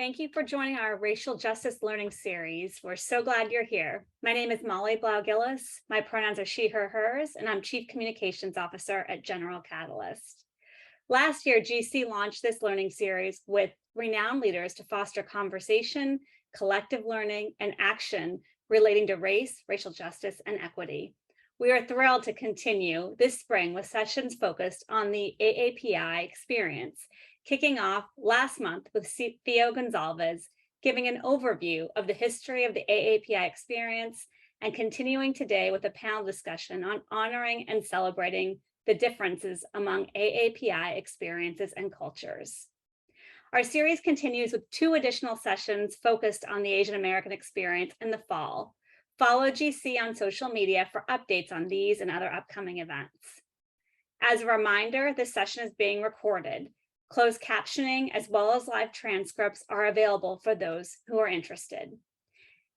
Thank you for joining our Racial Justice Learning Series. We're so glad you're here. My name is Molly Blau-Gillis. My pronouns are she, her, hers, and I'm Chief Communications Officer at General Catalyst. Last year, GC launched this learning series with renowned leaders to foster conversation, collective learning, and action relating to race, racial justice, and equity. We are thrilled to continue this spring with sessions focused on the AAPI experience, kicking off last month with Theo Gonzalez, giving an overview of the history of the AAPI experience, and continuing today with a panel discussion on honoring and celebrating the differences among AAPI experiences and cultures. Our series continues with 2 additional sessions focused on the Asian American experience in the fall. Follow GC on social media for updates on these and other upcoming events. As a reminder, this session is being recorded. Closed captioning as well as live transcripts are available for those who are interested.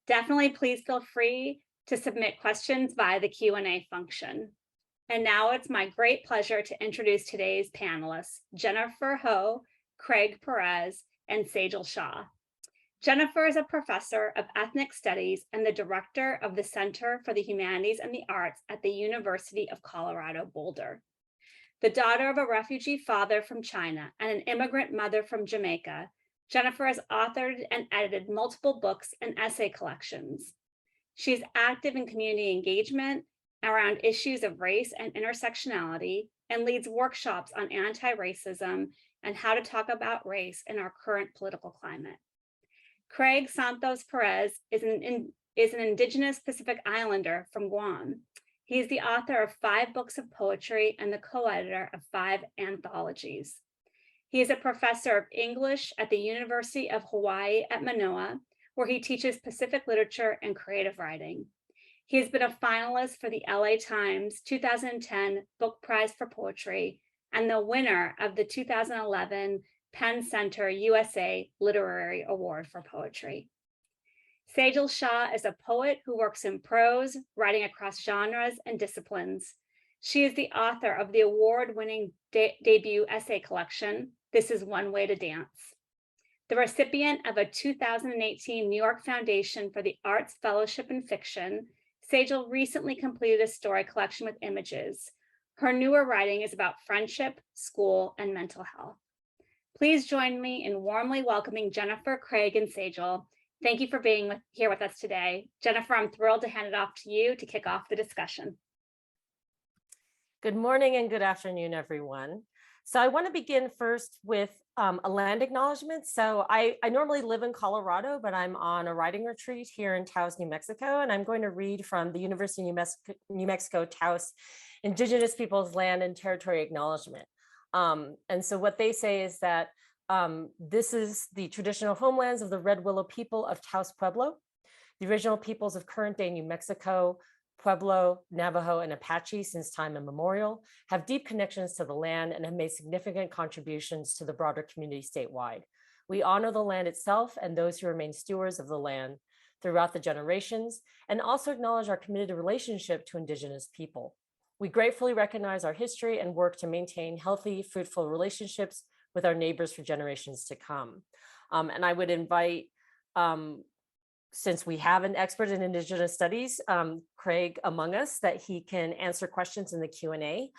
Definitely please feel free to submit questions via the Q&A function. And now it's my great pleasure to introduce today's panelists, Jennifer Ho, Craig Perez, and Sejal Shah. Jennifer is a professor of ethnic studies and the director of the Center for the Humanities and the Arts at the University of Colorado Boulder. The daughter of a refugee father from China and an immigrant mother from Jamaica, Jennifer has authored and edited multiple books and essay collections. She is active in community engagement around issues of race and intersectionality and leads workshops on anti-racism and how to talk about race in our current political climate. Craig Santos Perez is an Indigenous Pacific Islander from Guam. He is the author of 5 books of poetry and the co-editor of 5 anthologies. He is a professor of English at the University of Hawaii at Manoa, where he teaches Pacific literature and creative writing. He has been a finalist for the LA Times 2010 Book Prize for Poetry and the winner of the 2011 Penn Center USA Literary Award for Poetry. Sagel Shah is a poet who works in prose, writing across genres and disciplines. She is the author of the award-winning debut essay collection, This Is One Way to Dance. The recipient of a 2018 New York Foundation for the Arts Fellowship in Fiction, Sejal recently completed a story collection with images. Her newer writing is about friendship, school, and mental health. Please join me in warmly welcoming Jennifer, Craig, and Sejal. Thank you for being here with us today. Jennifer, I'm thrilled to hand it off to you to kick off the discussion. Good morning and good afternoon, everyone. So I want to begin first with a land acknowledgement. So I normally live in Colorado, but I'm on a writing retreat here in Taos, New Mexico, and I'm going to read from the University of New Mexico Taos Indigenous Peoples Land and Territory Acknowledgement. And so what they say is that this is the traditional homelands of the Red Willow people of Taos Pueblo, the original peoples of current day New Mexico, Pueblo, Navajo, and Apache since time immemorial, have deep connections to the land and have made significant contributions to the broader community statewide. We honor the land itself and those who remain stewards of the land throughout the generations, and also acknowledge our committed relationship to Indigenous people. We gratefully recognize our history and work to maintain healthy, fruitful relationships with our neighbors for generations to come. And I would invite, since we have an expert in Indigenous studies, Craig among us, that he can answer questions in the Q&A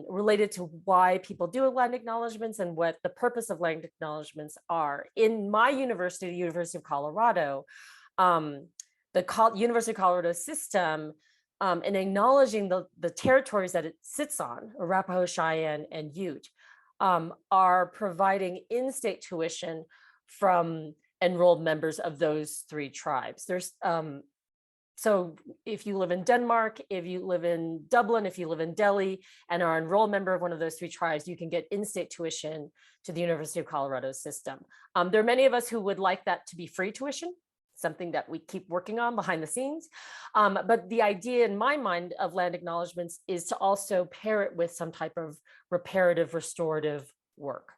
related to why people do land acknowledgements and what the purpose of land acknowledgements are. In my university, the University of Colorado, University of Colorado system, in acknowledging the territories that it sits on, Arapaho, Cheyenne, and Ute, are providing in-state tuition from enrolled members of those 3 tribes. There's so if you live in Denmark, if you live in Dublin, if you live in Delhi and are an enrolled member of one of those 3 tribes, you can get in-state tuition to the University of Colorado system. There are many of us who would like that to be free tuition, something that we keep working on behind the scenes. But the idea in my mind of land acknowledgements is to also pair it with some type of reparative, restorative work.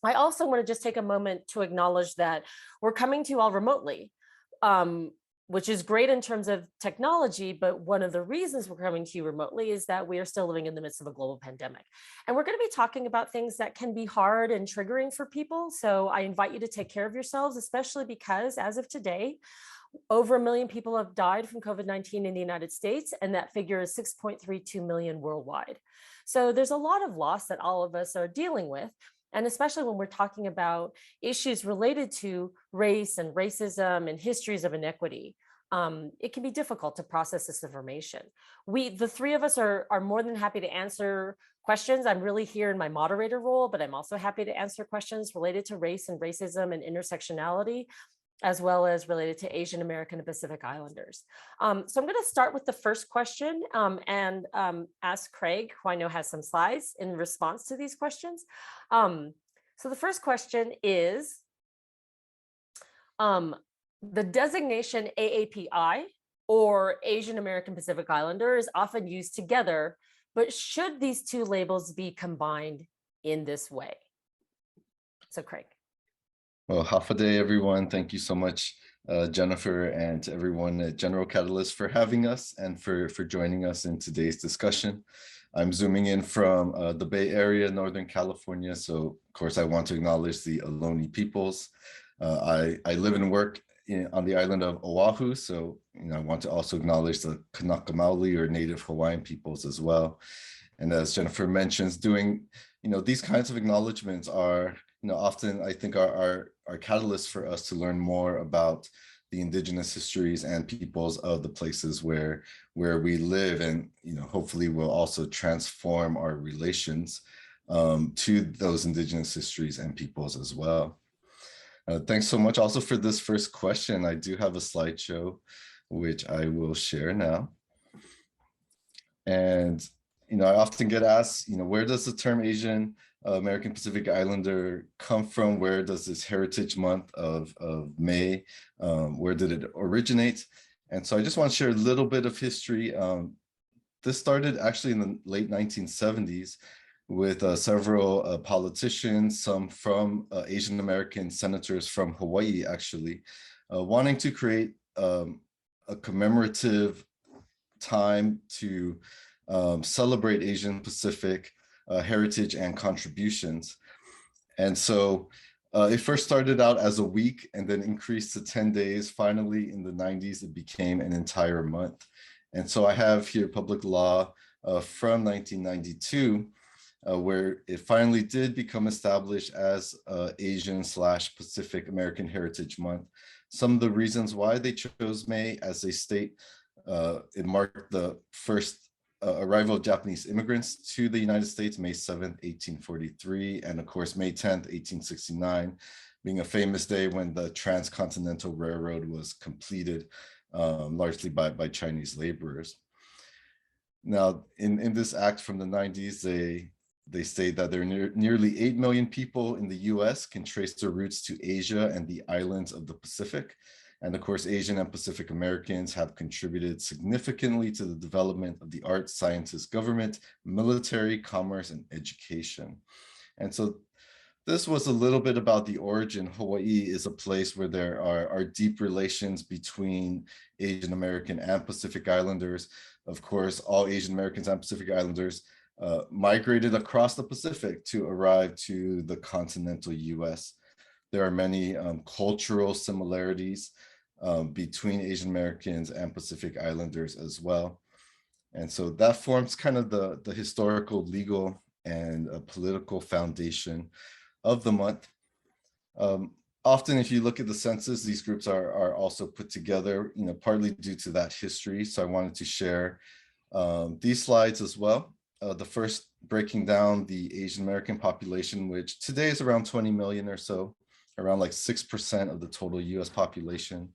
I also want to just take a moment to acknowledge that we're coming to you all remotely. which is great in terms of technology, but one of the reasons we're coming to you remotely is that we are still living in the midst of a global pandemic. And we're going to be talking about things that can be hard and triggering for people. So I invite you to take care of yourselves, especially because as of today, over 1 million people have died from COVID-19 in the United States, and that figure is 6.32 million worldwide. So there's a lot of loss that all of us are dealing with. And especially when we're talking about issues related to race and racism and histories of inequity, it can be difficult to process this information. The three of us are more than happy to answer questions. I'm really here in my moderator role, but I'm also happy to answer questions related to race and racism and intersectionality, as well as related to Asian American and Pacific Islanders. So I'm going to start with the first question and ask Craig, who I know has some slides in response to these questions. So the first question is, the designation AAPI, or Asian American Pacific Islander, is often used together, but should these two labels be combined in this way? So Craig. Well, half a day, everyone. Thank you so much, Jennifer, and to everyone at General Catalyst for having us and for joining us in today's discussion. I'm zooming in from the Bay Area, Northern California. So, of course, I want to acknowledge the Ohlone peoples. I live and work on the island of Oahu. So, I want to also acknowledge the Kanaka Maoli, or Native Hawaiian peoples as well. And as Jennifer mentions, doing, these kinds of acknowledgements are, often I think are catalysts for us to learn more about the indigenous histories and peoples of the places where we live, and hopefully will also transform our relations to those indigenous histories and peoples as well. Thanks so much also for this first question. I do have a slideshow which I will share now. And I often get asked, where does the term Asian American Pacific Islander come from? Where does this Heritage Month of May, where did it originate? And so I just want to share a little bit of history. This started actually in the late 1970s with several politicians, some from Asian American senators from Hawaii, actually, wanting to create a commemorative time to celebrate Asian Pacific heritage and contributions. And so it first started out as a week and then increased to 10 days. Finally, in the 90s, it became an entire month. And so I have here public law from 1992, where it finally did become established as Asian/Pacific American Heritage Month. Some of the reasons why they chose May, as they state, it marked the first arrival of Japanese immigrants to the United States, May 7th, 1843, and of course, May 10th, 1869, being a famous day when the Transcontinental Railroad was completed, largely by Chinese laborers. Now, in this act from the 90s, they state that there are nearly 8 million people in the US can trace their roots to Asia and the islands of the Pacific. And of course, Asian and Pacific Americans have contributed significantly to the development of the arts, sciences, government, military, commerce, and education. And so this was a little bit about the origin. Hawaii is a place where there are deep relations between Asian American and Pacific Islanders. Of course, all Asian Americans and Pacific Islanders migrated across the Pacific to arrive to the continental US. There are many cultural similarities between Asian Americans and Pacific Islanders as well. And so that forms kind of the historical, legal, and political foundation of the month. Often, if you look at the census, these groups are also put together, partly due to that history. So I wanted to share these slides as well. The first breaking down the Asian American population, which today is around 20 million or so, around like 6% of the total US population.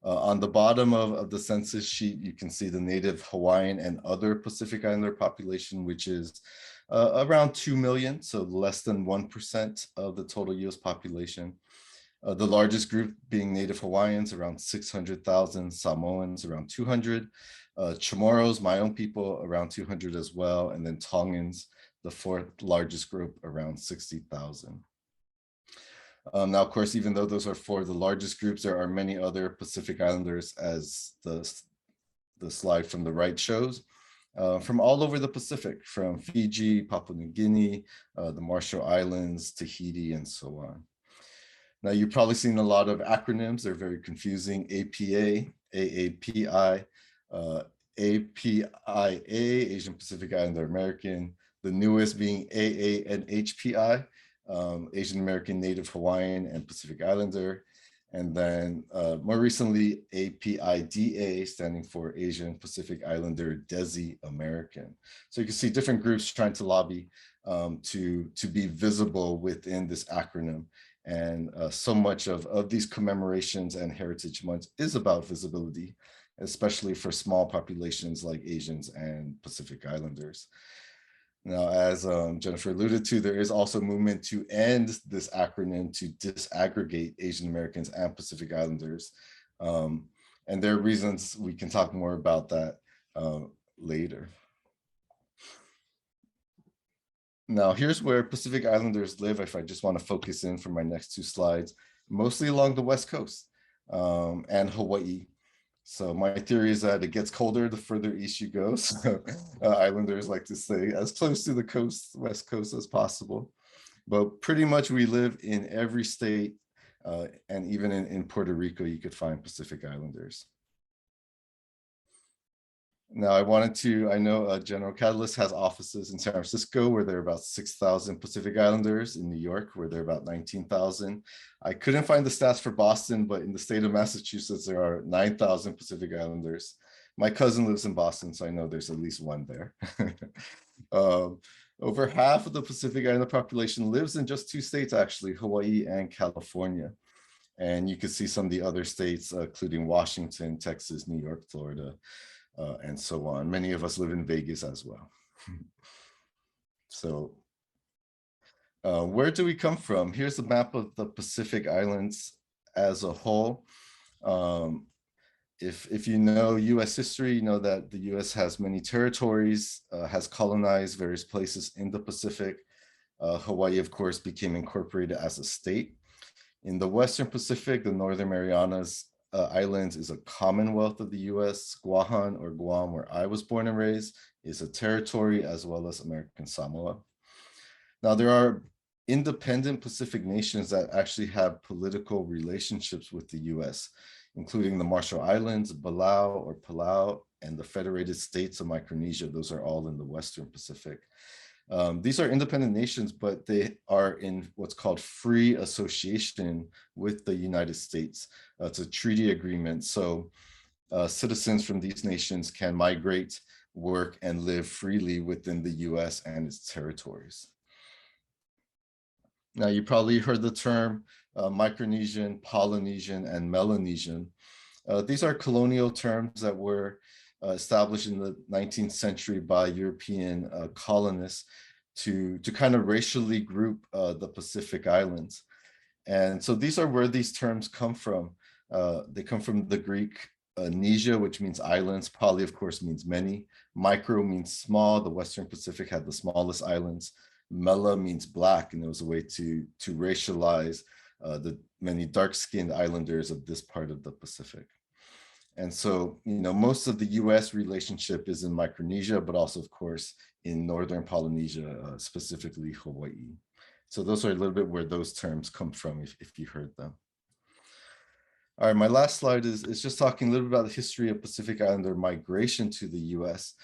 On the bottom of the census sheet, you can see the Native Hawaiian and other Pacific Islander population, which is around 2 million, so less than 1% of the total US population. The largest group being Native Hawaiians, around 600,000, Samoans, around 200, Chamorros, my own people, around 200 as well, and then Tongans, the fourth largest group, around 60,000. Now, of course, even though those are four of the largest groups, there are many other Pacific Islanders, as the slide from the right shows, from all over the Pacific, from Fiji, Papua New Guinea, the Marshall Islands, Tahiti, and so on. Now, you've probably seen a lot of acronyms. They're very confusing. APA, AAPI, APIA, Asian Pacific Islander American, the newest being AANHPI, Asian American, Native Hawaiian, and Pacific Islander. And then more recently, APIDA, standing for Asian Pacific Islander Desi American. So you can see different groups trying to lobby to be visible within this acronym. And so much of these commemorations and Heritage Months is about visibility, especially for small populations like Asians and Pacific Islanders. Now, as Jennifer alluded to, there is also movement to end this acronym to disaggregate Asian Americans and Pacific Islanders. And there are reasons. We can talk more about that later. Now, here's where Pacific Islanders live, if I just want to focus in for my next two slides, mostly along the West Coast and Hawaii. So my theory is that it gets colder the further east you go. So Islanders like to stay as close to the coast, West Coast, as possible. But pretty much we live in every state, and even in Puerto Rico, you could find Pacific Islanders. Now, I know General Catalyst has offices in San Francisco, where there are about 6,000 Pacific Islanders, in New York, where there are about 19,000. I couldn't find the stats for Boston, but in the state of Massachusetts, there are 9,000 Pacific Islanders. My cousin lives in Boston, so I know there's at least one there. Over half of the Pacific Islander population lives in just two states, actually, Hawaii and California. And you can see some of the other states, including Washington, Texas, New York, Florida, and so on. Many of us live in Vegas as well. So where do we come from? Here's a map of the Pacific Islands as a whole. If you know US history, you know that the US has many territories, has colonized various places in the Pacific. Hawaii, of course, became incorporated as a state. In the Western Pacific, the Northern Marianas Islands is a commonwealth of the US. Guam, or Guam, where I was born and raised, is a territory, as well as American Samoa. Now, there are independent Pacific nations that actually have political relationships with the US, including the Marshall Islands, Palau, and the Federated States of Micronesia. Those are all in the Western Pacific. These are independent nations, but they are in what's called free association with the United States. It's a treaty agreement. So citizens from these nations can migrate, work, and live freely within the US and its territories. Now, you probably heard the term Micronesian, Polynesian, and Melanesian. These are colonial terms that were established in the 19th century by European colonists to kind of racially group the Pacific Islands. And so these are where these terms come from. They come from the Greek nesia, which means islands. Poly, of course, means many. Micro means small. The Western Pacific had the smallest islands. Mela means black, and it was a way to racialize the many dark-skinned islanders of this part of the Pacific. And so, most of the US relationship is in Micronesia, but also, of course, in Northern Polynesia, specifically Hawaii. So those are a little bit where those terms come from, if you heard them. All right, my last slide is just talking a little bit about the history of Pacific Islander migration to the US.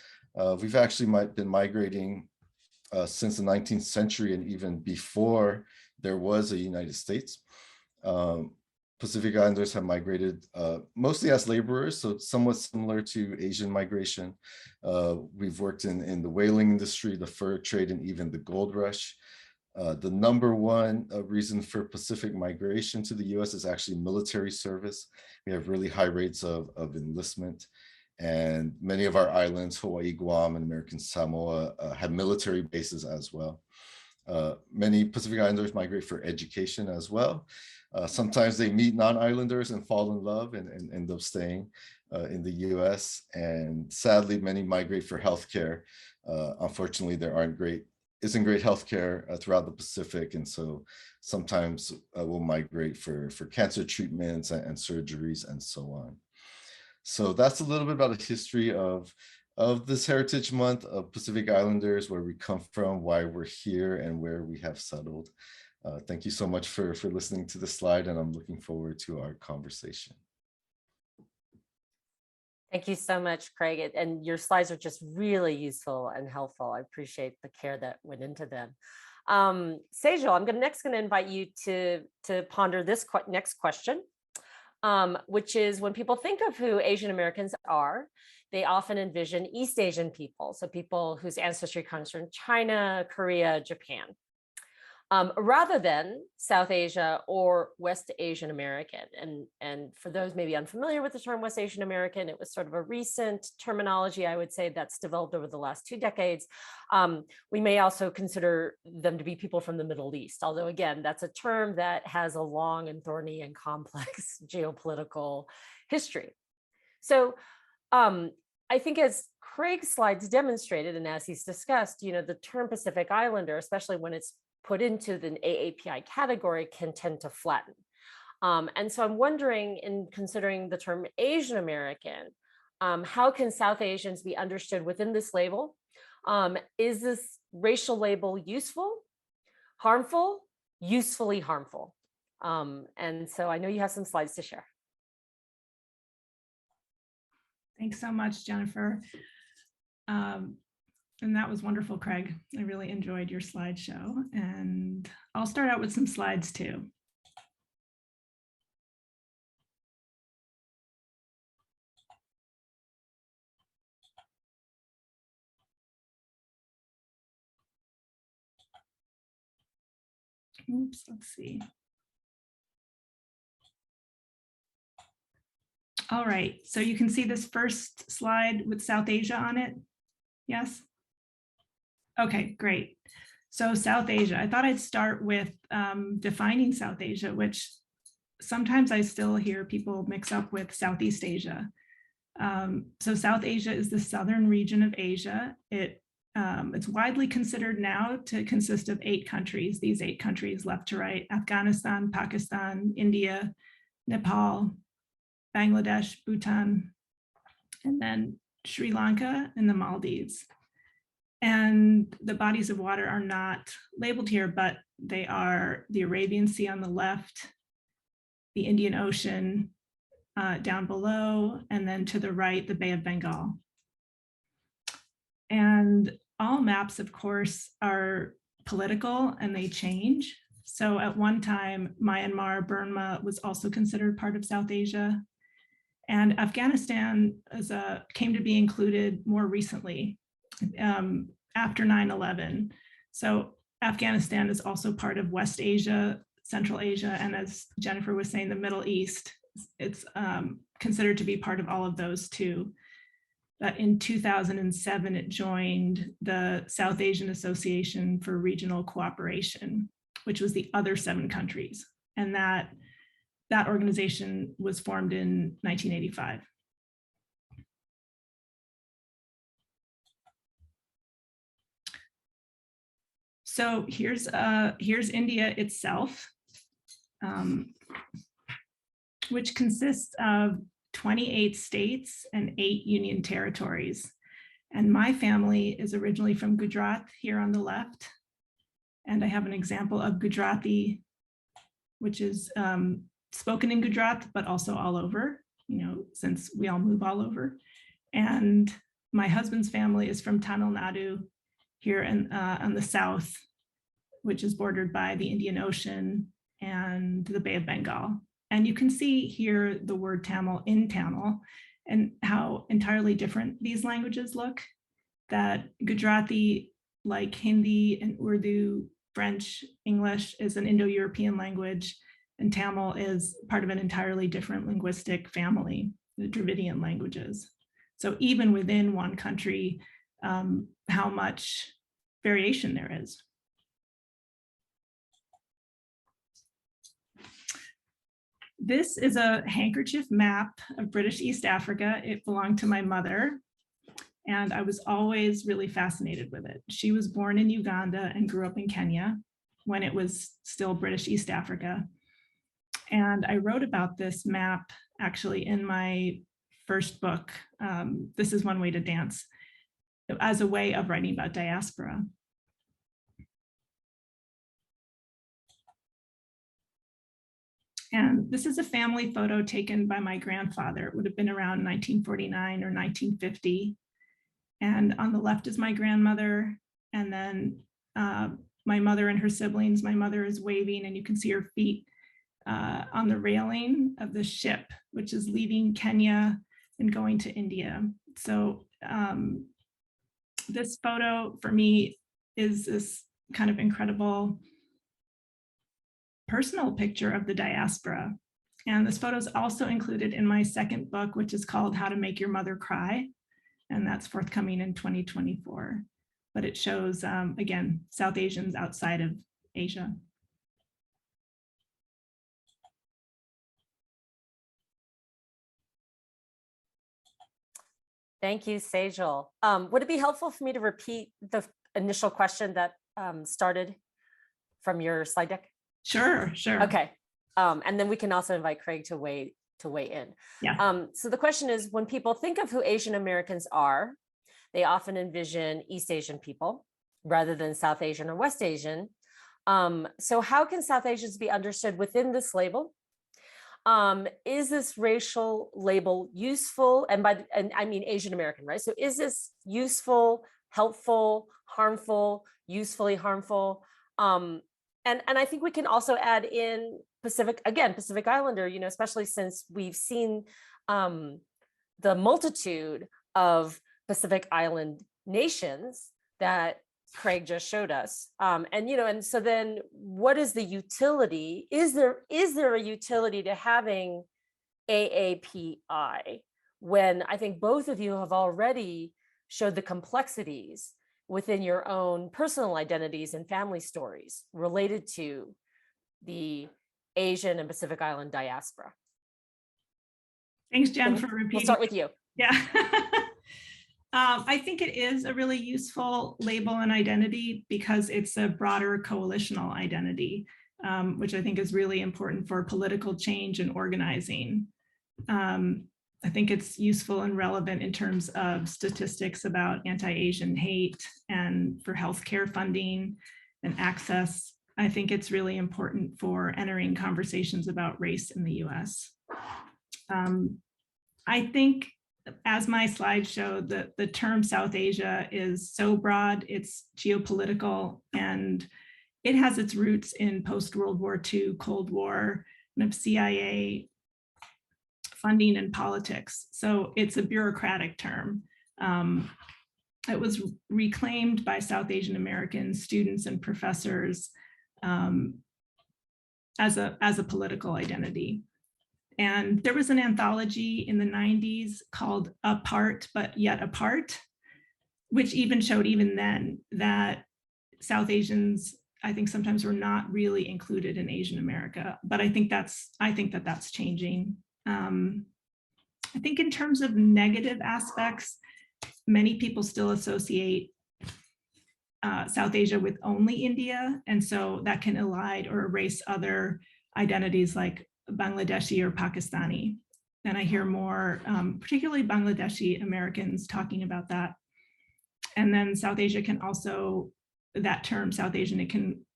We've actually been migrating since the 19th century, and even before there was a United States. Pacific Islanders have migrated mostly as laborers, so it's somewhat similar to Asian migration. We've worked in the whaling industry, the fur trade, and even the gold rush. The number one reason for Pacific migration to the US is actually military service. We have really high rates of enlistment. And many of our islands, Hawaii, Guam, and American Samoa, have military bases as well. Many Pacific Islanders migrate for education as well. Sometimes they meet non-islanders and fall in love and end up staying in the US. And sadly, many migrate for healthcare. Unfortunately, there aren't great isn't great healthcare throughout the Pacific, and so sometimes will migrate for cancer treatments and surgeries and so on. So that's a little bit about the history of this Heritage Month of Pacific Islanders, where we come from, why we're here, and where we have settled. Thank you so much for listening to the slide, and I'm looking forward to our conversation. Thank you so much, Craig. And your slides are just really useful and helpful. I appreciate the care that went into them. Sejal, I'm next going to invite you to ponder this next question, which is, when people think of who Asian Americans are, they often envision East Asian people, so people whose ancestry comes from China, Korea, Japan, rather than South Asia or West Asian American. And for those maybe unfamiliar with the term West Asian American, it was sort of a recent terminology, I would say, that's developed over the last 2 decades. We may also consider them to be people from the Middle East, although again, that's a term that has a long and thorny and complex geopolitical history. So I think, as Craig's slides demonstrated, and as he's discussed, the term Pacific Islander, especially when it's put into the AAPI category, can tend to flatten. And so I'm wondering, in considering the term Asian American, how can South Asians be understood within this label? Is this racial label useful, harmful, usefully harmful? And so I know you have some slides to share. Thanks so much, Jennifer. And that was wonderful, Craig. I really enjoyed your slideshow, and I'll start out with some slides too. Oops, let's see. All right, so you can see this first slide with South Asia on it. Yes? Okay, great. So South Asia, I thought I'd start with defining South Asia, which sometimes I still hear people mix up with Southeast Asia. So South Asia is the southern region of Asia. It's widely considered now to consist of 8 countries, these 8 countries left to right: Afghanistan, Pakistan, India, Nepal, Bangladesh, Bhutan, and then Sri Lanka and the Maldives. And the bodies of water are not labeled here, but they are the Arabian Sea on the left, the Indian Ocean down below, and then to the right, the Bay of Bengal. And all maps, of course, are political and they change. So at one time, Myanmar, Burma was also considered part of South Asia. And Afghanistan came to be included more recently after 9/11. So Afghanistan is also part of West Asia, Central Asia, and as Jennifer was saying, the Middle East. It's considered to be part of all of those too. But in 2007, it joined the South Asian Association for Regional Cooperation, which was the other 7 countries. And that organization was formed in 1985. So here's India itself, which consists of 28 states and 8 union territories. And my family is originally from Gujarat here on the left. And I have an example of Gujarati, which is spoken in Gujarat, but also all over, since we all move all over. And my husband's family is from Tamil Nadu here on the south, which is bordered by the Indian Ocean and the Bay of Bengal. And you can see here the word Tamil in Tamil and how entirely different these languages look. That Gujarati, like Hindi and Urdu, French, English, is an Indo-European language, and Tamil is part of an entirely different linguistic family, the Dravidian languages. So even within one country, how much variation there is. This is a handkerchief map of British East Africa. It belonged to my mother. and I was always really fascinated with it. She was born in Uganda and grew up in Kenya when it was still British East Africa. And I wrote about this map actually in my first book, This Is One Way to Dance, as a way of writing about diaspora. And this is a family photo taken by my grandfather. It would have been around 1949 or 1950. And on the left is my grandmother, and then my mother and her siblings. My mother is waving, and you can see her feet on the railing of the ship, which is leaving Kenya and going to India. So this photo for me is this kind of incredible personal picture of the diaspora. And this photo is also included in my second book, which is called How to Make Your Mother Cry. And that's forthcoming in 2024. But it shows, again, South Asians outside of Asia. Thank you, Sejal. Would it be helpful for me to repeat the initial question that started from your slide deck? Sure. Okay. And then we can also invite Craig to weigh in. Yeah. So the question is, when people think of who Asian Americans are, they often envision East Asian people rather than South Asian or West Asian. So how can South Asians be understood within this label? Is this racial label useful? And I mean Asian American, right? So is this useful, helpful, harmful, usefully harmful? And I think we can also add in Pacific Islander, especially since we've seen the multitude of Pacific Island nations that Craig just showed us. And so then what is the utility? Is there a utility to having AAPI when I think both of you have already showed the complexities within your own personal identities and family stories related to the Asian and Pacific Island diaspora? Thanks, Jen, for repeating. We'll start with you. Yeah. I think it is a really useful label and identity because it's a broader coalitional identity, which I think is really important for political change and organizing. I think it's useful and relevant in terms of statistics about anti-Asian hate and for healthcare funding and access. I think it's really important for entering conversations about race in the US. I think, as my slides show, the term South Asia is so broad, it's geopolitical, and it has its roots in post-World War II, Cold War, and of CIA funding and politics. So it's a bureaucratic term. It was reclaimed by South Asian American students and professors as a political identity. And there was an anthology in the 90s called Apart, but Yet Apart, which even showed even then that South Asians, I think, sometimes were not really included in Asian America. But I think that's changing. I think in terms of negative aspects, many people still associate South Asia with only India. And so that can elide or erase other identities like Bangladeshi or Pakistani. And I hear more, particularly Bangladeshi Americans talking about that. And then South Asia can also, that term South Asian,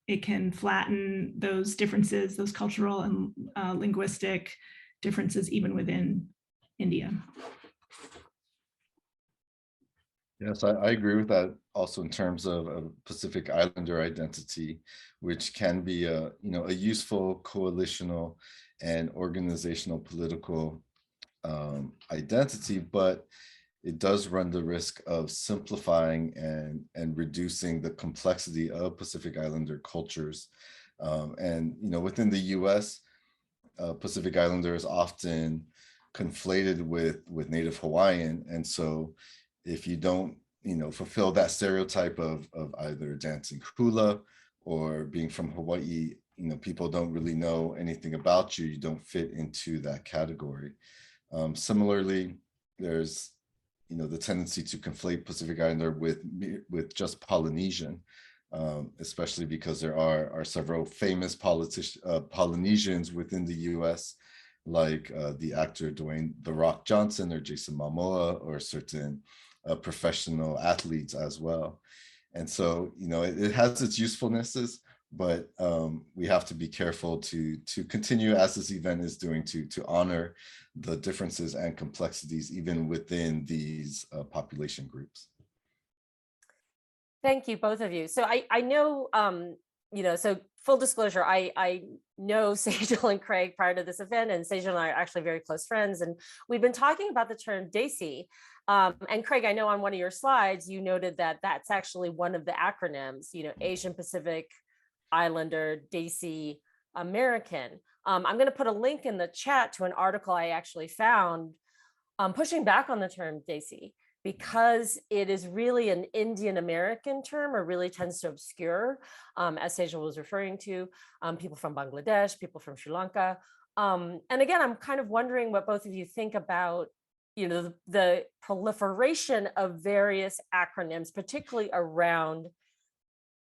it can flatten those differences, those cultural and linguistic differences even within India. Yes, I agree with that also in terms of Pacific Islander identity, which can be a useful coalitional and organizational political identity, but it does run the risk of simplifying and reducing the complexity of Pacific Islander cultures. And within the US, Pacific Islander is often conflated with Native Hawaiian. And so if you don't, fulfill that stereotype of either dancing hula or being from Hawaii, people don't really know anything about you. You don't fit into that category. Similarly, there's the tendency to conflate Pacific Islander with just Polynesian, especially because there are several famous Polynesians within the U.S., like the actor Dwayne "The Rock" Johnson or Jason Momoa, or certain professional athletes as well. And so, it has its usefulnesses, but we have to be careful to continue, as this event is doing, to honor the differences and complexities even within these population groups. Thank you, both of you. So I know, so full disclosure, I know Sejal and Craig prior to this event, and Sejal and I are actually very close friends. And we've been talking about the term DAISY. And Craig, I know on one of your slides, you noted that that's actually one of the acronyms, Asian Pacific Islander, DAISY American. I'm going to put a link in the chat to an article I actually found pushing back on the term DAISY, because it is really an Indian American term, or really tends to obscure, as Sejal was referring to, people from Bangladesh, people from Sri Lanka. And again, I'm kind of wondering what both of you think about, the proliferation of various acronyms, particularly around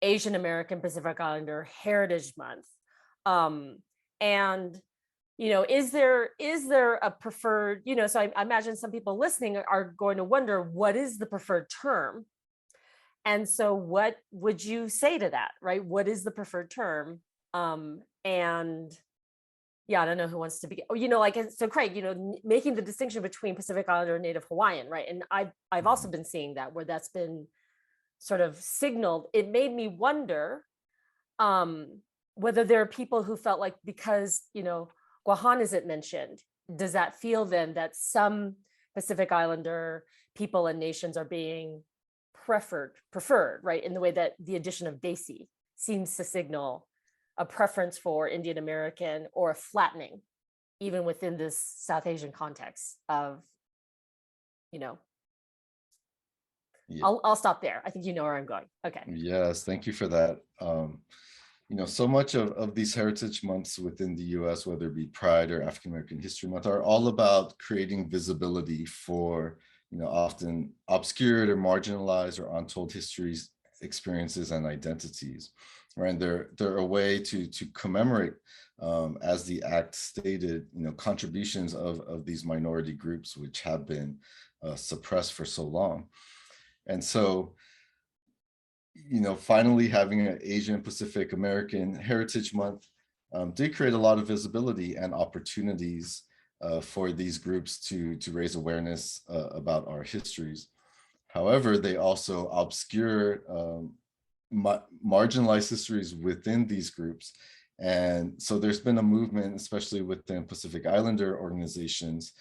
Asian American Pacific Islander Heritage Month. And is there a preferred, so I imagine some people listening are going to wonder, what is the preferred term? And so what would you say to that, right? What is the preferred term? And yeah, I don't know who wants to begin. So Craig, making the distinction between Pacific Islander and Native Hawaiian, right? And I've also been seeing that, where that's been sort of signaled. It made me wonder whether there are people who felt like, because, Guahan isn't mentioned, does that feel then that some Pacific Islander people and nations are being preferred, right? In the way that the addition of DAISY seems to signal a preference for Indian American, or a flattening, even within this South Asian context of, Yeah. I'll stop there. I think you know where I'm going. Okay. Yes, thank you for that. So much of these heritage months within the US, whether it be Pride or African American History Month, are all about creating visibility for, often obscured or marginalized or untold histories, experiences, and identities. Right? And they're a way to commemorate, as the act stated, contributions of these minority groups, which have been suppressed for so long. And so, finally having an Asian Pacific American Heritage Month did create a lot of visibility and opportunities for these groups to raise awareness about our histories. However, they also obscure marginalized histories within these groups. And so there's been a movement, especially within Pacific Islander organizations,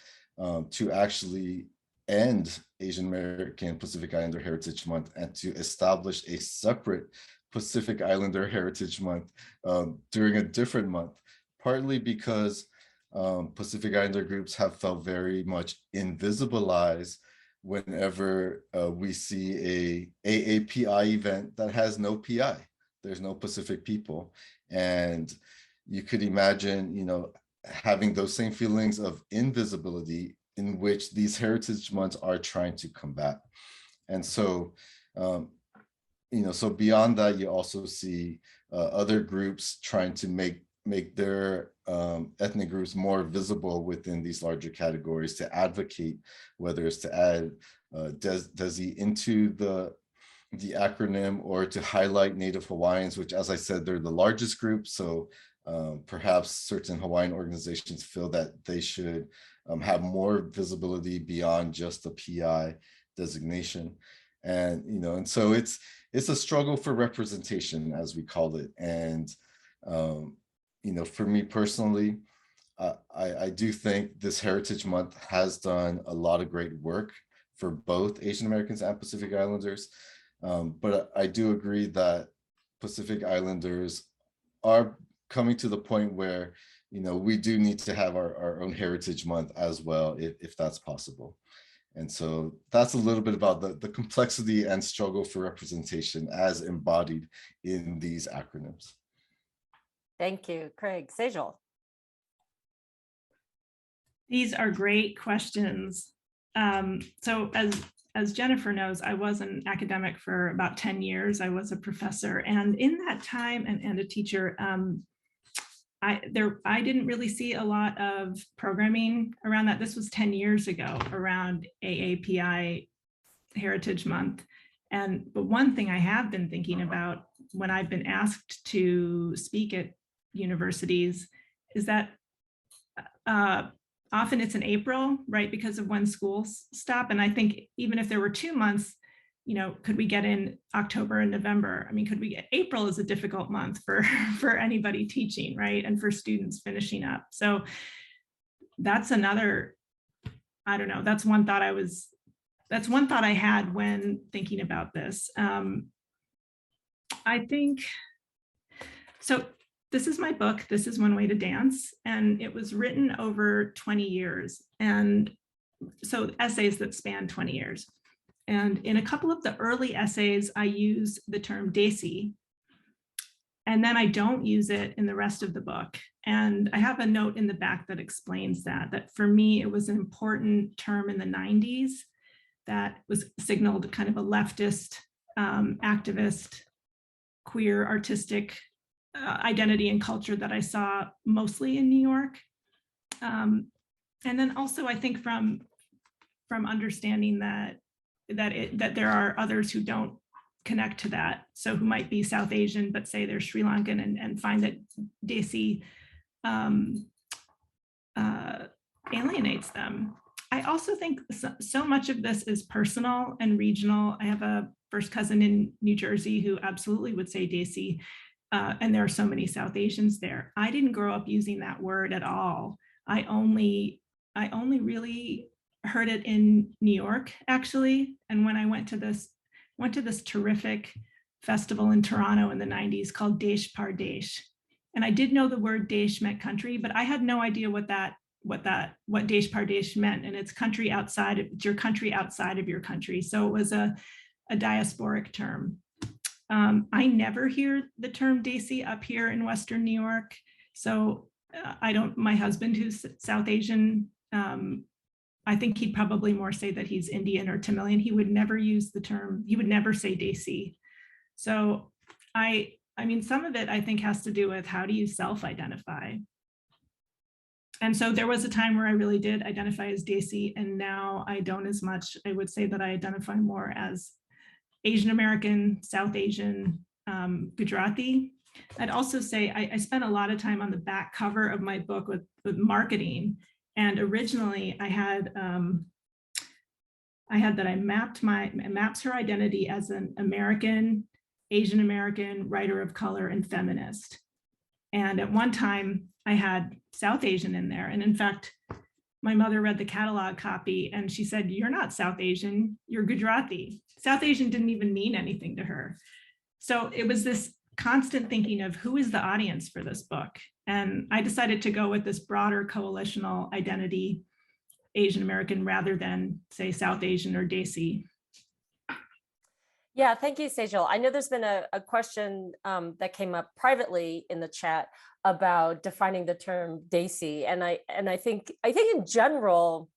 to actually end Asian American Pacific Islander Heritage Month and to establish a separate Pacific Islander Heritage Month during a different month, partly because Pacific Islander groups have felt very much invisibilized whenever we see a AAPI event that has no PI. There's no Pacific people. And you could imagine, having those same feelings of invisibility in which these heritage months are trying to combat. And so, so beyond that, you also see other groups trying to make their ethnic groups more visible within these larger categories, to advocate, whether it's to add DESI into the acronym, or to highlight Native Hawaiians, which, as I said, they're the largest group. So perhaps certain Hawaiian organizations feel that they should have more visibility beyond just the PI designation. And, and so it's a struggle for representation, as we call it. And, for me personally, I do think this Heritage Month has done a lot of great work for both Asian Americans and Pacific Islanders. But I do agree that Pacific Islanders are coming to the point where, we do need to have our own Heritage Month as well, if that's possible. And so that's a little bit about the complexity and struggle for representation as embodied in these acronyms. Thank you, Craig. Sejal. These are great questions. So as Jennifer knows, I was an academic for about 10 years. I was a professor, and in that time, and a teacher, I didn't really see a lot of programming around that. This was 10 years ago, around AAPI Heritage Month. But one thing I have been thinking about when I've been asked to speak at universities is that often it's in April, right? Because of when schools stop. And I think even if there were 2 months, could we get in October and November? I mean, April is a difficult month for, for anybody teaching, right? And for students finishing up. So that's another, I don't know, that's one thought I had when thinking about this. I think, so this is my book, This Is One Way to Dance, and it was written over 20 years. And so essays that span 20 years. And in a couple of the early essays, I use the term desi, and then I don't use it in the rest of the book. And I have a note in the back that explains that for me, it was an important term in the 90s that was signaled kind of a leftist, activist, queer, artistic identity and culture that I saw mostly in New York. And then also I think from understanding that there are others who don't connect to that. So who might be South Asian, but say they're Sri Lankan and find that Desi alienates them. I also think so much of this is personal and regional. I have a first cousin in New Jersey who absolutely would say Desi, and there are so many South Asians there. I didn't grow up using that word at all. I only really heard it in New York, actually. And when I went to this terrific festival in Toronto in the 90s called Desh Pardesh. And I did know the word Desh meant country, but I had no idea what Desh Pardesh meant. And it's your country outside of your country. So it was a diasporic term. I never hear the term Desi up here in Western New York. So my husband, who's South Asian, I think he'd probably more say that he's Indian or Tamilian. He would never use the term, he would never say Desi. So I mean, some of it I think has to do with how do you self-identify? And so there was a time where I really did identify as Desi, and now I don't as much. I would say that I identify more as Asian American, South Asian, Gujarati. I'd also say I spent a lot of time on the back cover of my book with marketing. And originally I had that I maps her identity as an American, Asian American, writer of color, and feminist. And at one time I had South Asian in there. And in fact, my mother read the catalog copy and she said, "You're not South Asian, you're Gujarati." South Asian didn't even mean anything to her. So it was this constant thinking of who is the audience for this book. And I decided to go with this broader coalitional identity, Asian American, rather than say South Asian or Desi. Yeah, thank you, Sejal. I know there's been a question that came up privately in the chat about defining the term Desi, and I think in general,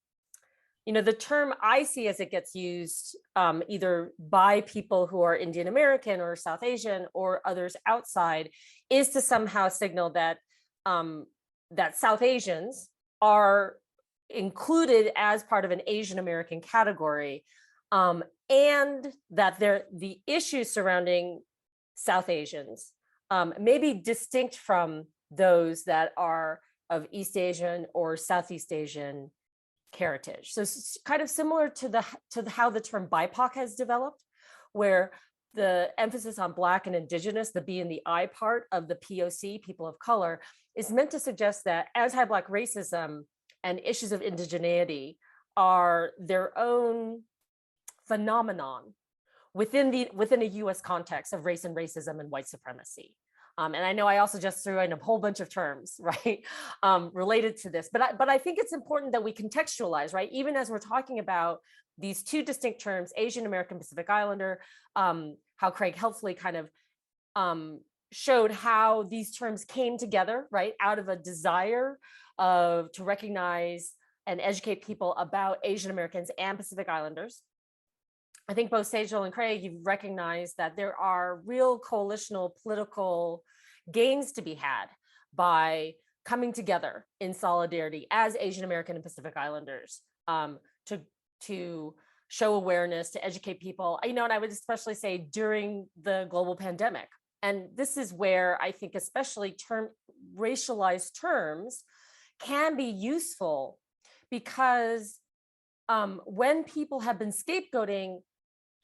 the term I see as it gets used either by people who are Indian American or South Asian or others outside is to somehow signal that that South Asians are included as part of an Asian American category. And that the issues surrounding South Asians may be distinct from those that are of East Asian or Southeast Asian heritage. So it's kind of similar to how the term BIPOC has developed, where the emphasis on Black and Indigenous, the B and the I part of the POC, people of color, is meant to suggest that anti-Black racism and issues of indigeneity are their own phenomenon within a US context of race and racism and white supremacy. And I know I also just threw in a whole bunch of terms, right, related to this, but I think it's important that we contextualize, right, even as we're talking about these two distinct terms, Asian American Pacific Islander, how Craig helpfully kind of showed how these terms came together, right, out of a desire to recognize and educate people about Asian Americans and Pacific Islanders. I think both Sejal and Craig, you've recognized that there are real coalitional political gains to be had by coming together in solidarity as Asian American and Pacific Islanders to show awareness, to educate people, and I would especially say during the global pandemic. And this is where I think especially racialized terms can be useful, because when people have been scapegoating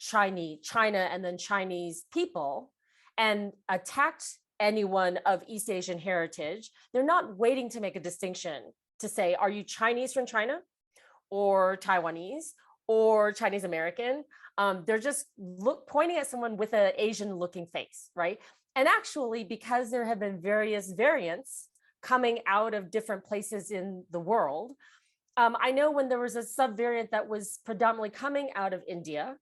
China and then Chinese people and attacked anyone of East Asian heritage, they're not waiting to make a distinction to say, are you Chinese from China or Taiwanese or Chinese American? They're just pointing at someone with an Asian looking face, right? And actually, because there have been various variants coming out of different places in the world, I know when there was a subvariant that was predominantly coming out of India,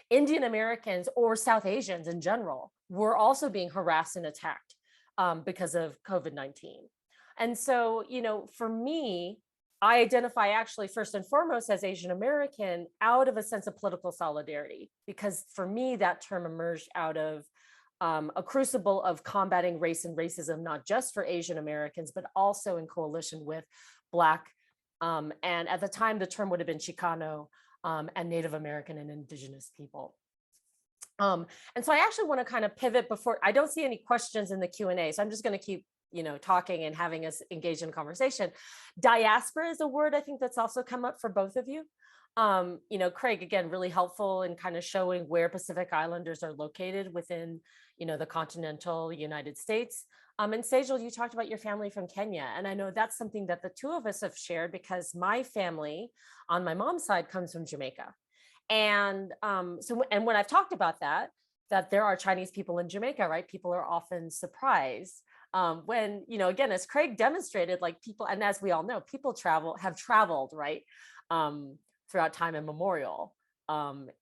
Indian Americans or South Asians in general were also being harassed and attacked because of COVID-19. And so, for me, I identify actually first and foremost as Asian American out of a sense of political solidarity, because for me, that term emerged out of a crucible of combating race and racism, not just for Asian Americans, but also in coalition with Black, and at the time, the term would have been Chicano, and Native American and Indigenous people. And so I actually want to kind of pivot before, I don't see any questions in the Q&A, so I'm just going to keep talking and having us engage in conversation. Diaspora is a word I think that's also come up for both of you. Craig, again, really helpful in kind of showing where Pacific Islanders are located within, the continental United States. And Sejal, you talked about your family from Kenya. And I know that's something that the two of us have shared, because my family on my mom's side comes from Jamaica. And and when I've talked about that there are Chinese people in Jamaica, right? People are often surprised when, again, as Craig demonstrated, like people, and as we all know, people have traveled, right? Throughout time immemorial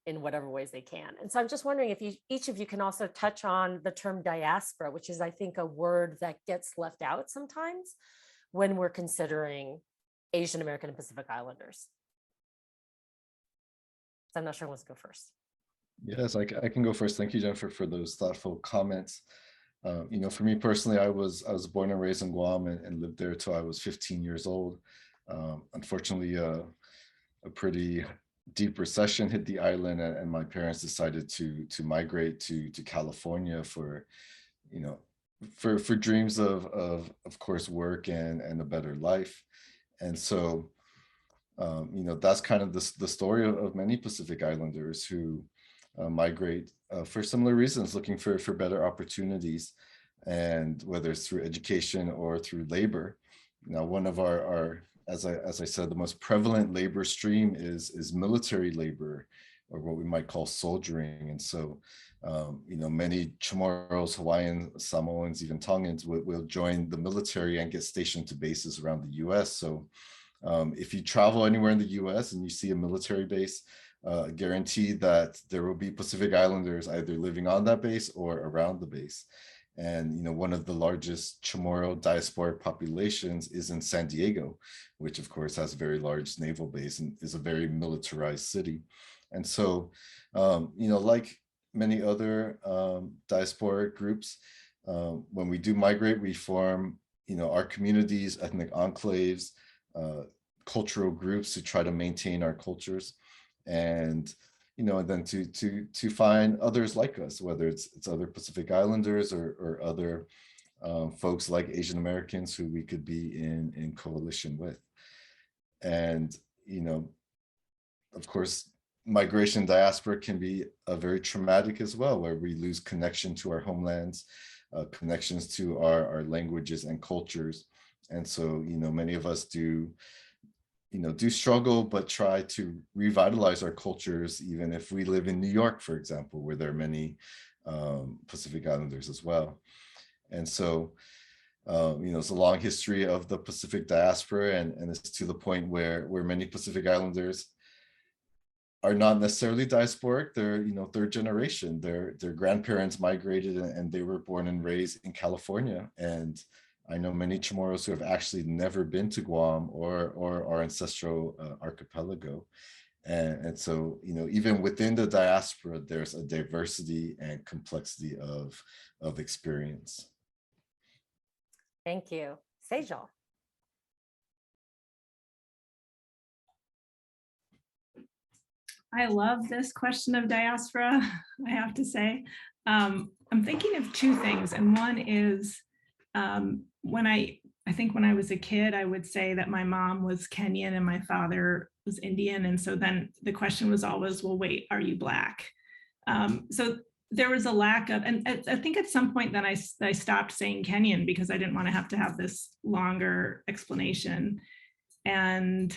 in whatever ways they can. And so I'm just wondering if each of you can also touch on the term diaspora, which is, I think, a word that gets left out sometimes when we're considering Asian American and Pacific Islanders. So I'm not sure who wants to go first. Yes, I can go first. Thank you, Jennifer, for those thoughtful comments. For me personally, I was born and raised in Guam and lived there till I was 15 years old. Unfortunately, a pretty deep recession hit the island, and my parents decided to migrate to California for dreams of course work and a better life. And so that's kind of the story of many Pacific Islanders who migrate for similar reasons, looking for better opportunities, and whether it's through education or through labor. One of our as I said, the most prevalent labor stream is military labor, or what we might call soldiering. And so, many Chamorros, Hawaiians, Samoans, even Tongans will join the military and get stationed to bases around the US. So if you travel anywhere in the US and you see a military base, guarantee that there will be Pacific Islanders either living on that base or around the base. And one of the largest Chamorro diasporic populations is in San Diego, which of course has a very large naval base and is a very militarized city. And so, like many other diasporic groups, when we do migrate, we form, our communities, ethnic enclaves, cultural groups to try to maintain our cultures, and and then to find others like us, whether it's other Pacific Islanders or other folks like Asian Americans who we could be in coalition with. And of course, migration diaspora can be very traumatic as well, where we lose connection to our homelands, connections to our languages and cultures. And so many of us do struggle, but try to revitalize our cultures, even if we live in New York, for example, where there are many Pacific Islanders as well. And so, it's a long history of the Pacific diaspora, and it's to the point where many Pacific Islanders are not necessarily diasporic. They're, third generation. Their grandparents migrated and they were born and raised in California. And I know many Chamorros who have actually never been to Guam or our ancestral archipelago. And so, even within the diaspora, there's a diversity and complexity of experience. Thank you. Sejal. I love this question of diaspora, I have to say. I'm thinking of two things. And one is I think when I was a kid, I would say that my mom was Kenyan and my father was Indian. And so then the question was always, well, wait, are you Black? So there was a lack of, and I think at some point then I stopped saying Kenyan because I didn't want to have this longer explanation. And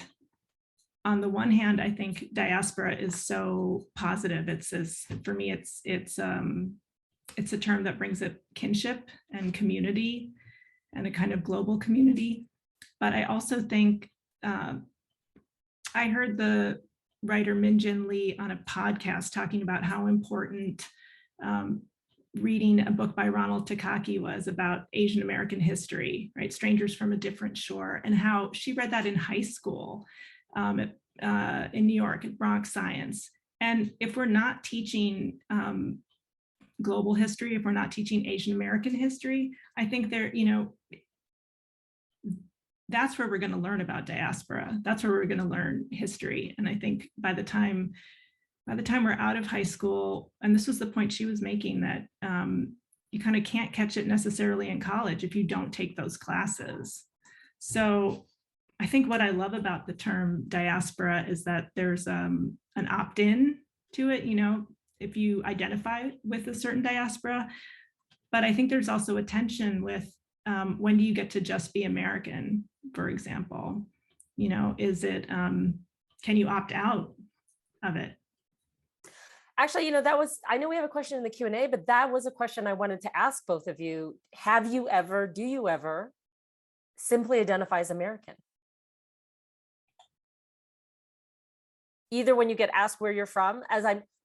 on the one hand, I think diaspora is so positive. It says, for me, it's a term that brings up kinship and community and a kind of global community. But I also think, I heard the writer Min Jin Lee on a podcast talking about how important reading a book by Ronald Takaki was about Asian American history, right? Strangers from a Different Shore, and how she read that in high school in New York at Bronx Science. And if we're not teaching global history, if we're not teaching Asian American history, I think that's where we're going to learn about diaspora. That's where we're going to learn history. And I think by the time we're out of high school, and this was the point she was making, that you kind of can't catch it necessarily in college if you don't take those classes. So I think what I love about the term diaspora is that there's an opt-in to it, if you identify with a certain diaspora. But I think there's also a tension with when do you get to just be American, for example? Is it, can you opt out of it? Actually, I know we have a question in the Q&A, but that was a question I wanted to ask both of you. Do you ever simply identify as American? Either when you get asked where you're from,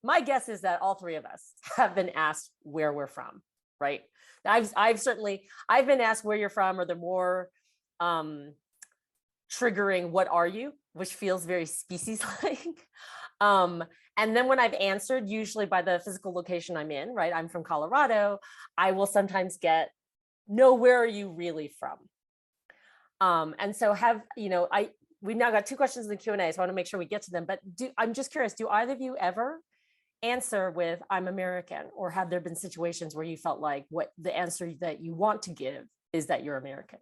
my guess is that all three of us have been asked where we're from, right? I've been asked where you're from, or the more triggering, what are you, which feels very species-like. And then when I've answered, usually by the physical location I'm in, right? I'm from Colorado. I will sometimes get, no, where are you really from? And so we've now got two questions in the Q&A, so I want to make sure we get to them. But I'm just curious, do either of you ever answer with I'm American, or have there been situations where you felt like what the answer that you want to give is that you're American?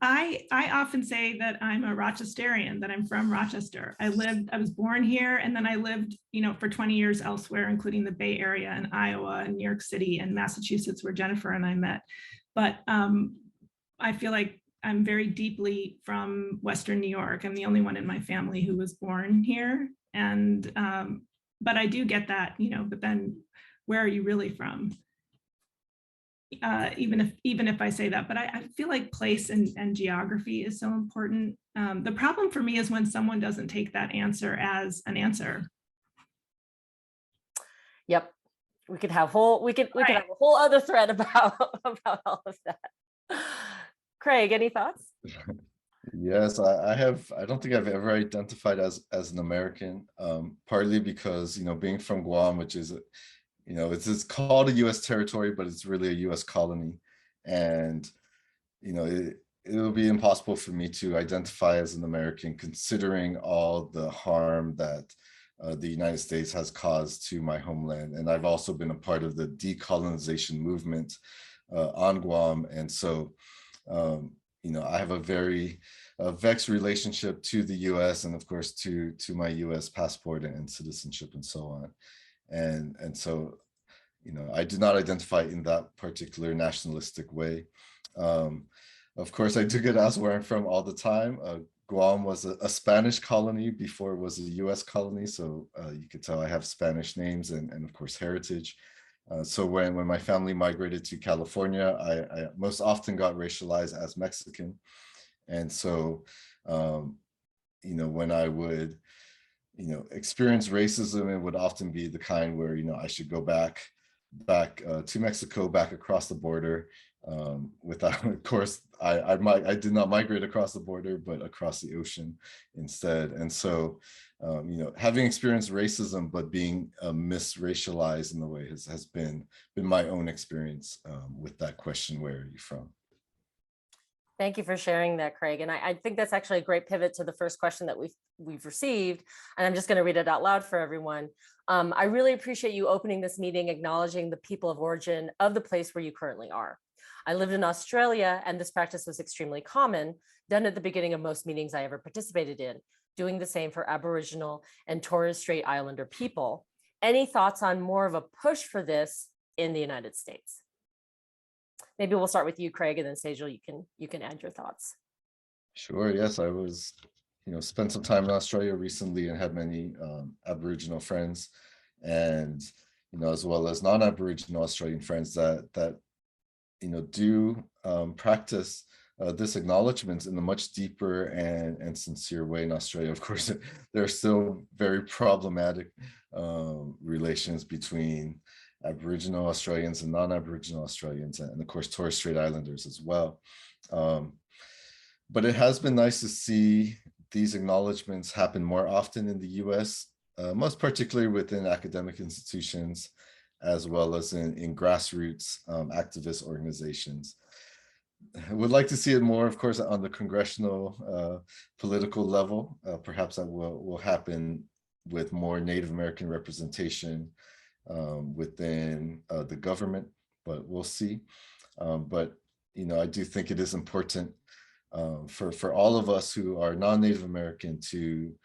I often say that I'm a Rochesterian, that I'm from Rochester. I was born here, and then I lived, for 20 years elsewhere, including the Bay Area and Iowa and New York City and Massachusetts, where Jennifer and I met. But I feel like I'm very deeply from Western New York. I'm the only one in my family who was born here. And, but I do get that, but then where are you really from? Even if I say that, but I feel like place and geography is so important. The problem for me is when someone doesn't take that answer as an answer. Yep, we could have have a whole other thread about all of that. Craig, any thoughts? Yes, I don't think I've ever identified as an American, partly because, being from Guam, which is, it's called a U.S. territory, but it's really a U.S. colony. And, it'll be impossible for me to identify as an American, considering all the harm that the United States has caused to my homeland. And I've also been a part of the decolonization movement on Guam. And so, I have a very vexed relationship to the U.S. and, of course, to my U.S. passport and citizenship and so on. And so, I do not identify in that particular nationalistic way. Of course, I do get asked where I'm from all the time. Guam was a Spanish colony before it was a U.S. colony. So you could tell I have Spanish names and of course, heritage. So when my family migrated to California, I most often got racialized as Mexican. And so, when I would, experience racism, it would often be the kind where, I should go back back to Mexico, back across the border. Without, of course, I did not migrate across the border, but across the ocean instead. And so, having experienced racism, but being misracialized in a way has been my own experience with that question, where are you from? Thank you for sharing that, Craig. And I think that's actually a great pivot to the first question that we've received. And I'm just going to read it out loud for everyone. I really appreciate you opening this meeting, acknowledging the people of origin of the place where you currently are. I lived in Australia, and this practice was extremely common, done at the beginning of most meetings I ever participated in, doing the same for Aboriginal and Torres Strait Islander people. Any thoughts on more of a push for this in the United States? Maybe we'll start with you, Craig, and then Sejal, you can add your thoughts. Sure. Yes, I was, spent some time in Australia recently and had many Aboriginal friends, and as well as non-Aboriginal Australian friends that do practice this acknowledgement in a much deeper and sincere way in Australia. Of course, there are still very problematic relations between Aboriginal Australians and non-Aboriginal Australians, and of course Torres Strait Islanders as well. But it has been nice to see these acknowledgements happen more often in the US, most particularly within academic institutions, as well as in grassroots activist organizations. I would like to see it more, of course, on the congressional political level. Perhaps that will happen with more Native American representation within the government, but we'll see. But I do think it is important for all of us who are non-Native American to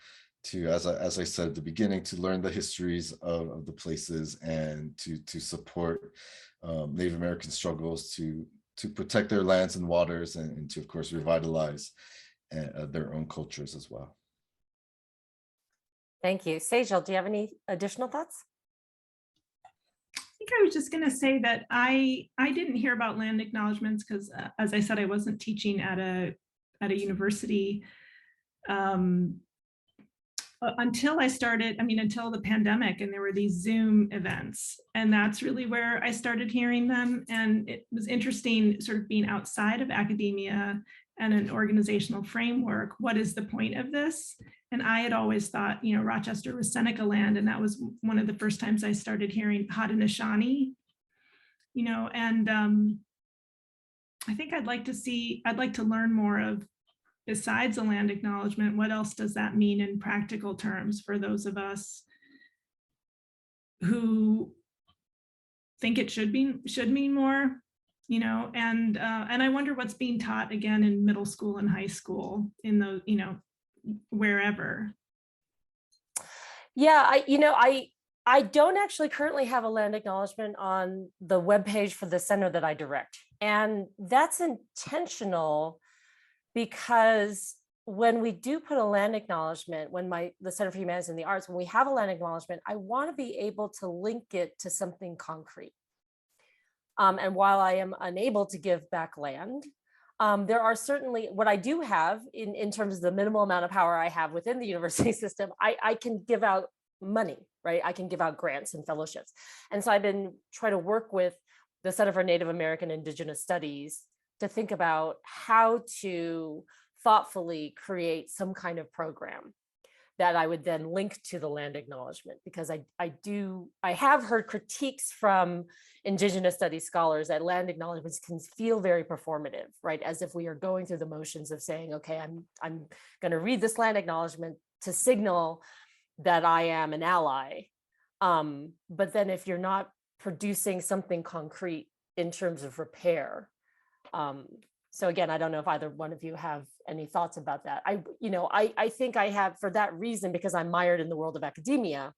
as I said at the beginning, to learn the histories of the places and to support Native American struggles to protect their lands and waters, and to, of course, revitalize their own cultures as well. Thank you. Sejal, do you have any additional thoughts? I think I was just going to say that I didn't hear about land acknowledgements because, as I said, I wasn't teaching at a university until until the pandemic, and there were these Zoom events, and that's really where I started hearing them. And it was interesting sort of being outside of academia and an organizational framework. What is the point of this? And I had always thought, Rochester was Seneca land, and that was one of the first times I started hearing Haudenosaunee, and I think I'd like to learn more of, besides a land acknowledgement, what else does that mean in practical terms for those of us who think it should mean more, and I wonder what's being taught again in middle school and high school in those, wherever. Yeah, I don't actually currently have a land acknowledgement on the webpage for the center that I direct. And that's intentional, because when we do put a land acknowledgement, when the Center for Humanities and the Arts, when we have a land acknowledgement, I want to be able to link it to something concrete. And while I am unable to give back land, there are certainly, what I do have in terms of the minimal amount of power I have within the university system, I can give out money, right? I can give out grants and fellowships. And so I've been trying to work with the Center for Native American Indigenous Studies to think about how to thoughtfully create some kind of program that I would then link to the land acknowledgement, because I have heard critiques from Indigenous studies scholars that land acknowledgements can feel very performative, right? As if we are going through the motions of saying, okay, I'm going to read this land acknowledgement to signal that I am an ally. But then if you're not producing something concrete in terms of repair, so again, I don't know if either one of you have any thoughts about that. I think I have, for that reason, because I'm mired in the world of academia,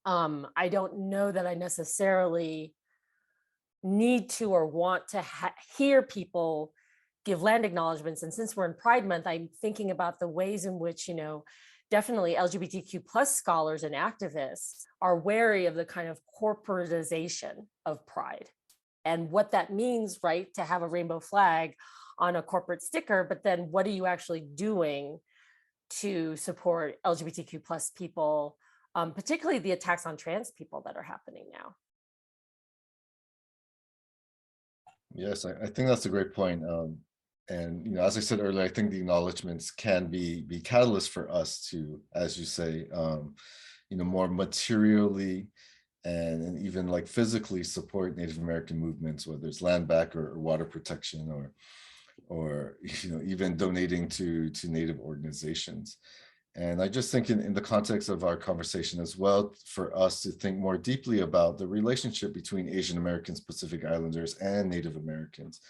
I don't know that I necessarily need to or want to hear people give land acknowledgements. And since we're in Pride Month, I'm thinking about the ways in which, definitely LGBTQ plus scholars and activists are wary of the kind of corporatization of Pride and what that means, right, to have a rainbow flag on a corporate sticker, but then what are you actually doing to support LGBTQ plus people, particularly the attacks on trans people that are happening now? Yes, I think that's a great point. And as I said earlier, I think the acknowledgements can be catalysts for us to, as you say, more materially and even like physically support Native American movements, whether it's land back or water protection or even donating to Native organizations. And I just think in the context of our conversation as well, for us to think more deeply about the relationship between Asian Americans, Pacific Islanders, and Native Americans,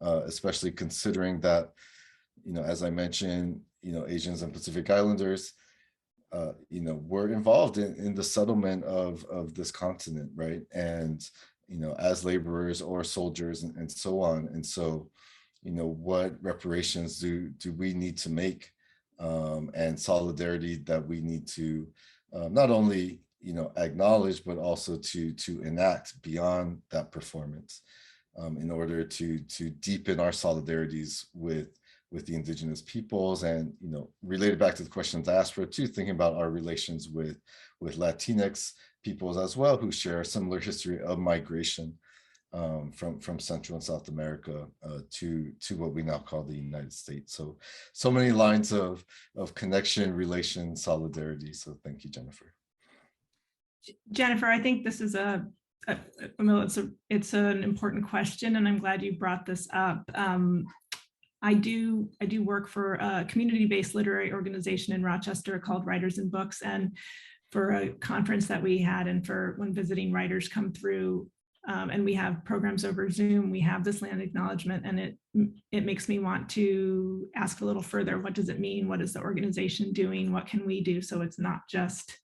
especially considering that, as I mentioned, Asians and Pacific Islanders, were involved in the settlement of this continent, right? And, as laborers or soldiers and so on. And so, what reparations do we need to make, and solidarity that we need to not only acknowledge, but also to enact beyond that performance, in order to deepen our solidarities with the indigenous peoples, and related back to the question of diaspora too, thinking about our relations with Latinx peoples as well, who share a similar history of migration, from Central and South America to what we now call the United States. So many lines of connection, relation, solidarity. So thank you, Jennifer. Jennifer, I think this is it's an important question, and I'm glad you brought this up. I do work for a community-based literary organization in Rochester called Writers and Books, and for a conference that we had, and for when visiting writers come through, and we have programs over Zoom, we have this land acknowledgement, and it makes me want to ask a little further. What does it mean? What is the organization doing? What can we do? So it's not just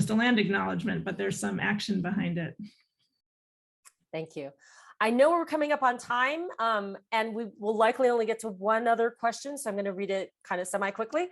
a land acknowledgement, but there's some action behind it. Thank you. I know we're coming up on time, and we will likely only get to one other question, so I'm going to read it kind of semi-quickly.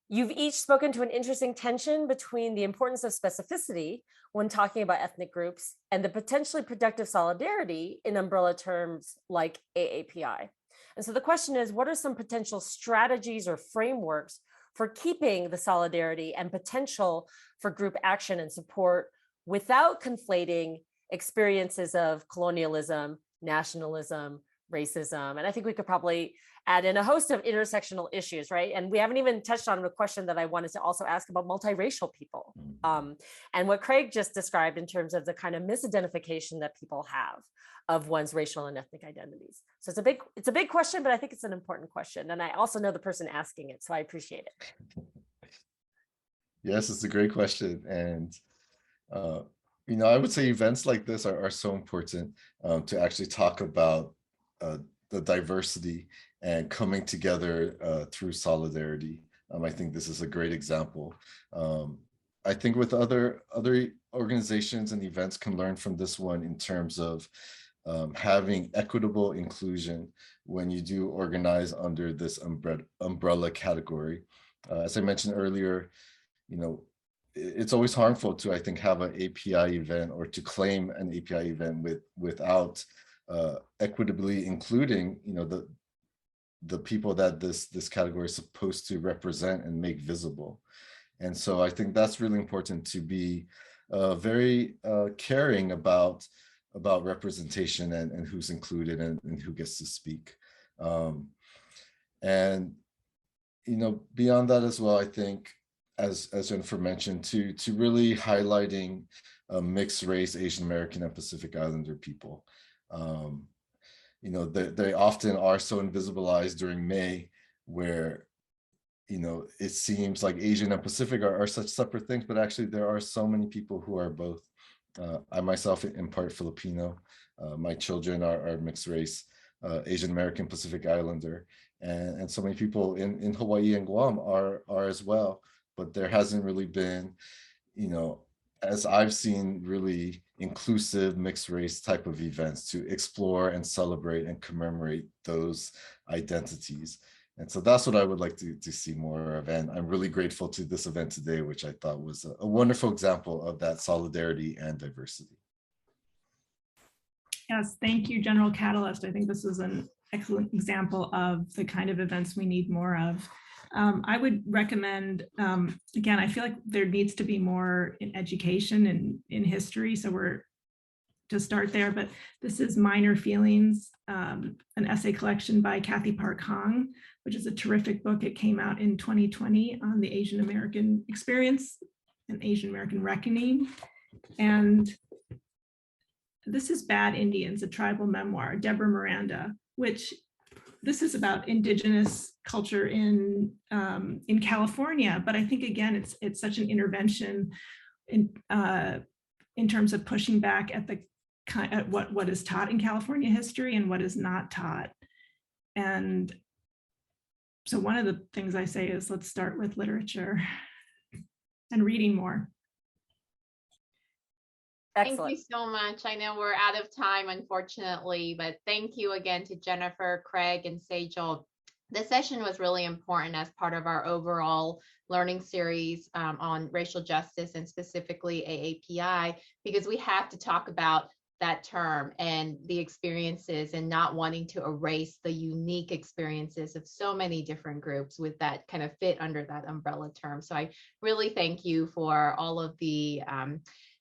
You've each spoken to an interesting tension between the importance of specificity when talking about ethnic groups and the potentially productive solidarity in umbrella terms like AAPI. And so the question is, what are some potential strategies or frameworks for keeping the solidarity and potential for group action and support without conflating experiences of colonialism, nationalism, racism? And I think we could probably add in a host of intersectional issues, right? And we haven't even touched on a question that I wanted to also ask about multiracial people, and what Craig just described in terms of the kind of misidentification that people have of one's racial and ethnic identities. So it's a big question, but I think it's an important question. And I also know the person asking it, so I appreciate it. Yes, it's a great question. And, I would say events like this are so important, to actually talk about the diversity and coming together through solidarity. I think this is a great example. I think with other organizations and events can learn from this one in terms of having equitable inclusion when you do organize under this umbrella category. As I mentioned earlier, it's always harmful to, I think, have an API event or to claim an API event without equitably including, the people that this category is supposed to represent and make visible. And so I think that's really important, to be very caring about representation and who's included and who gets to speak. And beyond that as well, I think, as Jennifer mentioned, to really highlighting mixed race Asian American and Pacific Islander people. They often are so invisibilized during May, where it seems like Asian and Pacific are such separate things, but actually there are so many people who are both. I myself in part Filipino, my children are mixed race, Asian American Pacific Islander, and so many people in Hawaii and Guam are as well. But there hasn't really been, as I've seen, really inclusive mixed race type of events to explore and celebrate and commemorate those identities. And so that's what I would like to see more of. And I'm really grateful to this event today, which I thought was a wonderful example of that solidarity and diversity. Yes, thank you, General Catalyst. I think this is an excellent example of the kind of events we need more of. I would recommend, again, I feel like there needs to be more in education and in history. So to start there, but this is Minor Feelings, an essay collection by Kathy Park Hong, which is a terrific book. It came out in 2020 on the Asian American experience and Asian American reckoning. And this is Bad Indians, a tribal memoir, Deborah Miranda, which this is about indigenous culture in California. But I think, again, it's such an intervention in terms of pushing back at what is taught in California history and what is not taught. And so one of the things I say is, let's start with literature and reading more. Excellent. Thank you so much. I know we're out of time, unfortunately, but thank you again to Jennifer, Craig, and Sejal. This session was really important as part of our overall learning series on racial justice and specifically AAPI, because we have to talk about that term and the experiences and not wanting to erase the unique experiences of so many different groups with that kind of fit under that umbrella term. So I really thank you for all of the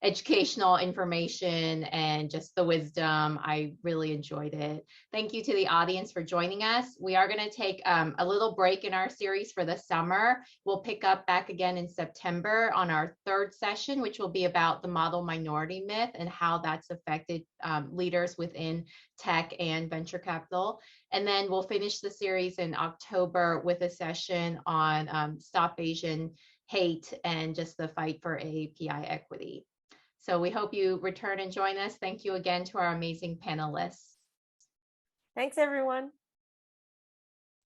educational information and just the wisdom. I really enjoyed it. Thank you to the audience for joining us. We are going to take a little break in our series for the summer. We'll pick up back again in September on our third session, which will be about the model minority myth and how that's affected leaders within tech and venture capital. And then we'll finish the series in October with a session on Stop Asian Hate and just the fight for AAPI equity. So we hope you return and join us. Thank you again to our amazing panelists. Thanks, everyone.